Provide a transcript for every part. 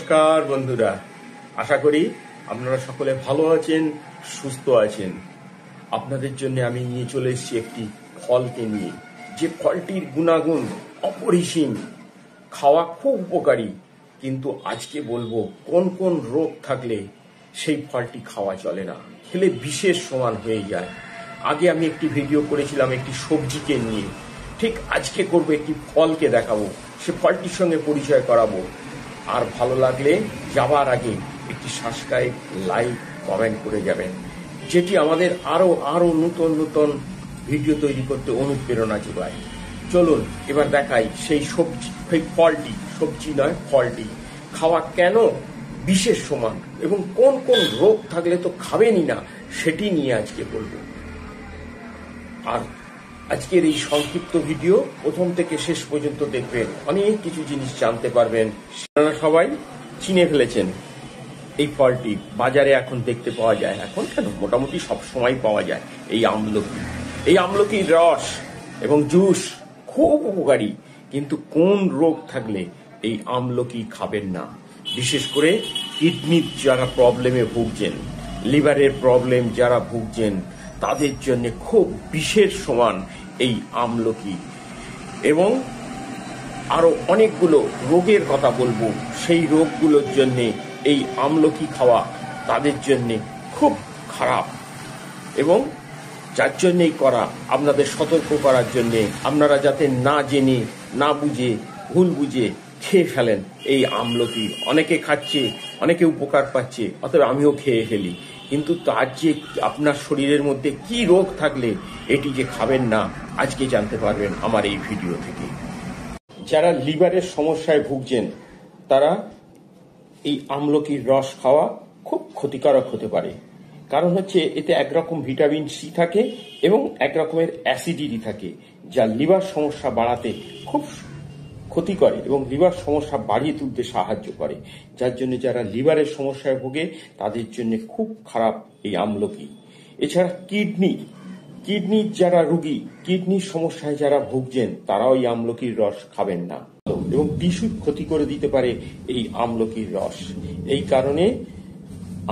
নমস্কার বন্ধুরা, আশা করি আপনারা সকলে ভালো আছেন, সুস্থ আছেন। আপনাদের জন্য আমি নিয়ে চলে এসেছি একটি ফলকে নিয়ে, যে ফলটির গুণাগুণ অপরিসীম, খাওয়া খুব উপকারী। কিন্তু আজকে বলবো কোন কোন রোগ থাকলে সেই ফলটি খাওয়া চলে না, খেলে বিষের সমান হয়ে যায়। আগে আমি একটি ভিডিও করেছিলাম একটি সবজিকে নিয়ে, ঠিক আজকে করবো একটি ফলকে দেখাবো, সে ফলটির সঙ্গে পরিচয় করাবো। আর ভালো লাগলে যাবার আগে একটি সাবস্ক্রাইব, লাইক, কমেন্ট করে যাবেন, যেটি আমাদের আরো নতুন নতুন ভিডিও তৈরি করতে অনুপ্রেরণা যোগায়। চলুন এবার দেখাই সেই ফলটি, সবজি নয় ফলটি খাওয়া কেন বিষের সমান এবং কোন কোন রোগ থাকলে তো খাবেনই না, সেটি নিয়ে আজকে বলবো। আর আজকের এই সংক্ষিপ্ত ভিডিও প্রথম থেকে শেষ পর্যন্ত দেখবেন, অনেক কিছু জিনিস জানতে পারবেন। আপনারা সবাই চিনে ফেলেছেন এই ফলটি, বাজারে এখন দেখতে পাওয়া যায়, এখন কেন মোটামুটি সব সময় পাওয়া যায় এই আমলকি। এই আমলকির রস এবং জুস খুব উপকারী, কিন্তু কোন রোগ থাকলে এই আমলকি খাবেন না? বিশেষ করে কিডনির যারা প্রবলেমে ভুগছেন, লিভারের প্রবলেম যারা ভুগছেন, তাদের জন্য খুব বিষের সমান এই আমলকি। এবং আরো অনেকগুলো রোগের কথা বলবো, সেই রোগগুলোর জন্য এই আমলকি খাওয়া তাদের জন্য খুব খারাপ, এবং যার জন্যই করা আপনাদের সতর্ক করার জন্যে, আপনারা যাতে না জেনে না বুঝে ভুল বুঝে খেয়ে ফেলেন এই আমলকি। অনেকে খাচ্ছে, অনেকে উপকার পাচ্ছে, অতএব আমিও খেয়ে ফেলি। কিন্তু তার যে আপনার শরীরের মধ্যে কি রোগ থাকলে এটি যে খাবেন না, আজকে জানতে পারবেন আমার এই ভিডিও থেকে। যারা লিভারের সমস্যায় ভুগছেন, তারা এই আমলকির রস খাওয়া খুব ক্ষতিকারক হতে পারে। কারণ হচ্ছে এতে একরকম ভিটামিন সি থাকে এবং একরকমের অ্যাসিডিটি থাকে, যা লিভার সমস্যা বাড়াতে খুব ক্ষতি করে এবং লিভার সমস্যা বাড়িয়ে তুলতে সাহায্য করে। যার জন্য যারা লিভারের সমস্যায় ভোগে তাদের জন্য খুব খারাপ এই আমলকি। এছাড়া কিডনির যারা রোগী, কিডনির সমস্যায় যারা ভুগছেন, তারাও এই আমলকির রস খাবেন না, এবং টিস্যুর ক্ষতি করে দিতে পারে এই আমলকির রস। এই কারণে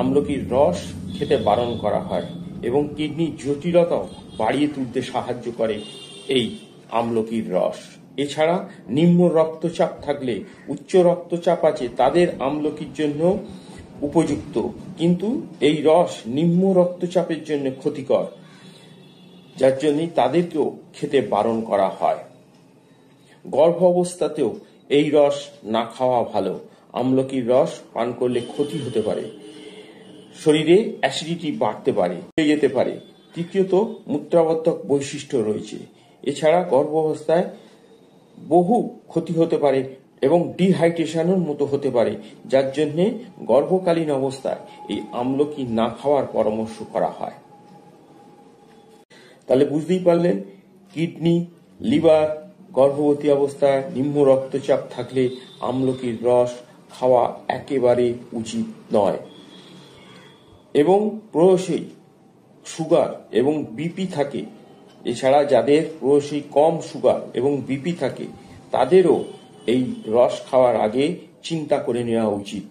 আমলকির রস খেতে বারণ করা হয়, এবং কিডনির জটিলতাও বাড়িয়ে তুলতে সাহায্য করে এই আমলকির রস। এছাড়া নিম্ন রক্তচাপ থাকলে, উচ্চ রক্তচাপ আছে, তাদের আমলকির জন্য উপযুক্ত, কিন্তু এই রস নিম্ন রক্তচাপের জন্য ক্ষতিকর, যার জন্য তাদেরকেও খেতে বারণ করা হয়। গর্ভ অবস্থাতেও এই রস না খাওয়া ভালো। আমলকির রস পান করলে ক্ষতি হতে পারে, শরীরে অ্যাসিডিটি বাড়তে পারে, যেতে পারে। তৃতীয়ত, মূত্রাবর্ধক বৈশিষ্ট্য রয়েছে। এছাড়া গর্ভাবস্থায় বহু ক্ষতি হতে পারে এবং ডিহাইড্রেশনের মতো হতে পারে, যার জন্য গর্ভকালীন অবস্থায় এই আমলকি না খাওয়ার পরামর্শ করা হয়। তাহলে বুঝতেই পারলেন, কিডনি, লিভার, গর্ভবতী অবস্থায় নিম্ন রক্তচাপ থাকলে আমলকির রস খাওয়া একেবারে উচিত নয়। এবং প্রয়সী সুগার এবং বিপি থাকে, এছাড়া যাদের প্রয়সী কম সুগার এবং বিপি থাকে, তাদেরও এই রস খাওয়ার আগে চিন্তা করে নেওয়া উচিত,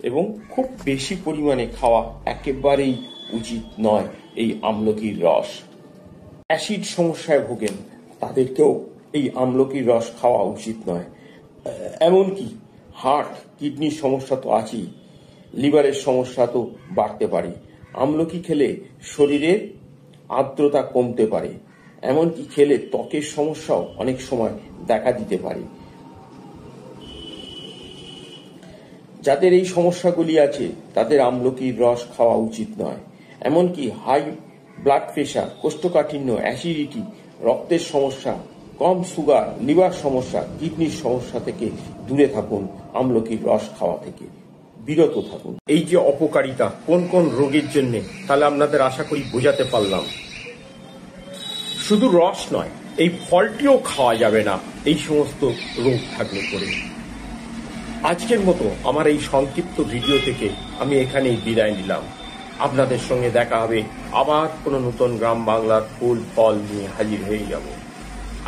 এবং খুব বেশি পরিমাণে খাওয়া একেবারেই উচিত নয় এই আমলকির রস। অ্যাসিড সমস্যায় ভোগেন, তাদেরকেও এই আমলকির রস খাওয়া উচিত নয়। এমনকি হার্ট, কিডনির সমস্যা তো আছেই, লিভারের সমস্যা তো বাড়তে পারে। আমলকি খেলে শরীরের আর্দ্রতা কমতে পারে, এমনকি খেলে ত্বকের সমস্যাও অনেক সময় দেখা দিতে পারে। যাদের এই সমস্যাগুলি আছে, তাদের আমলকির রস খাওয়া উচিত নয়। এমনকি হাই ব্লাড প্রেশার, কোষ্ঠকাঠিন্য, অ্যাসিডিটি, রক্তের সমস্যা, কম সুগার, লিভার সমস্যা, কিডনির সমস্যা থেকে দূরে থাকুন, আমলকির রস খাওয়া থেকে বিরত থাকুন। এই যে অপকারিতা কোন কোন রোগের জন্য, তাহলে আপনাদের আশা করি বোঝাতে পারলাম। শুধু রস নয়, এই ফলটিও খাওয়া যাবে না এই সমস্ত রোগ থাকলে করে। আজকের মতো আমার এই সংক্ষিপ্ত ভিডিও থেকে আমি এখানেই বিদায় নিলাম। আপনাদের সঙ্গে দেখা হবে আবার কোনো নতুন গ্রাম বাংলার ফুল ফল নিয়ে হাজির হয়ে যাব।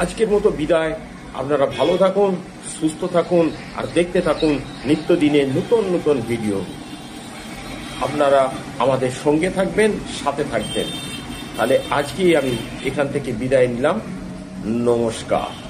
আজকের মতো বিদায়। আপনারা ভালো থাকুন, সুস্থ থাকুন আর দেখতে থাকুন নিত্যদিনের নতুন নতুন ভিডিও। আপনারা আমাদের সঙ্গে থাকবেন, সাথে থাকবেন। তাহলে আজকেই আমি এখান থেকে বিদায় নিলাম। নমস্কার।